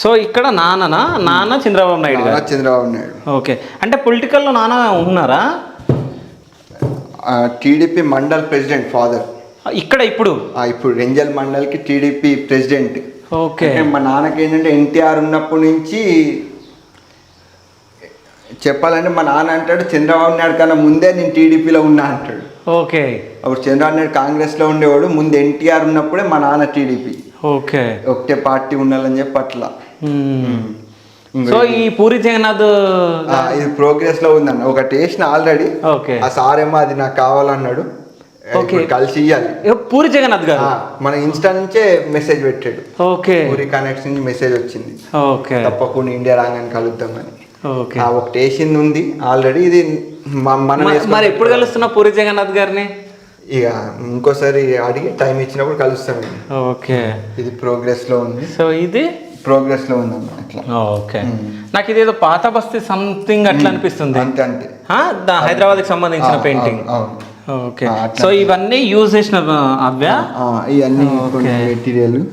So ఇక్కడ నాన్న చంద్రబాబు నాయుడు గారు. చంద్రబాబు నాయుడు. ఓకే, అంటే పొలిటికల్లో నాన్న ఉన్నారా? TDP mandal president father. ఇక్కడ ఇప్పుడు రెంజల్ మండల్కి టీడీపీ ప్రెసిడెంట్. ఓకే, మా నాన్నకి ఏంటంటే ఎన్టీఆర్ ఉన్నప్పటి నుంచి చెప్పాలంటే మా నాన్న అంటాడు చంద్రబాబు నాయుడు కన్నా ముందే నేను టీడీపీలో ఉన్నా అంటాడు. ఓకే, అప్పుడు చంద్రబాబు నాయుడు కాంగ్రెస్లో ఉండేవాడు, ముందు ఎన్టీఆర్ ఉన్నప్పుడే మా నాన్న టీడీపీ. ఓకే, ఒకటే పార్టీ ఉండాలని చెప్పి అట్లా. సో ఈ పూరి జగన్నాథ్ ఇది ప్రోగ్రెస్ లో ఉందన్న, ఒకటి వేసిన ఆల్రెడీ. ఓకే, ఆ సార్ ఏమో అది నాకు కావాలన్నాడు, కలిసి ఇవ్వాలి. పూరి జగన్నాథ్ గారు మన ఇన్స్టా నుంచే మెసేజ్ పెట్టాడు. ఓకే, పూరి కనెక్ట్ నుంచి మెసేజ్ వచ్చింది. ఓకే, తప్పకుండా ఇండియా రాగానే కలుద్దామని. ఓకే, ఒకటి వేసింది ఉంది ఆల్రెడీ. ఇది మరి ఎప్పుడు కలుస్తున్నా పూరి జగన్నాథ్ గారిని? ఇక ఇంకోసారి అడిగి టైం ఇచ్చినప్పుడు కలుస్తాం. ఓకే, ఇది ప్రోగ్రెస్ లో ఉంది. సో ఇది ప్రోగ్రెస్ లో ఉందన్న అట్లా. ఓకే, నాకు ఇదేదో పాత బస్తీ సంథింగ్ అట్లా అనిపిస్తుంది. అంతే అంతే, హైదరాబాద్ కి సంబంధించిన పెయింటింగ్. ఓకే, సో ఇవన్నీ యూజ్ చేసిన అవ్యా ఇవన్నీ మెటీరియల్.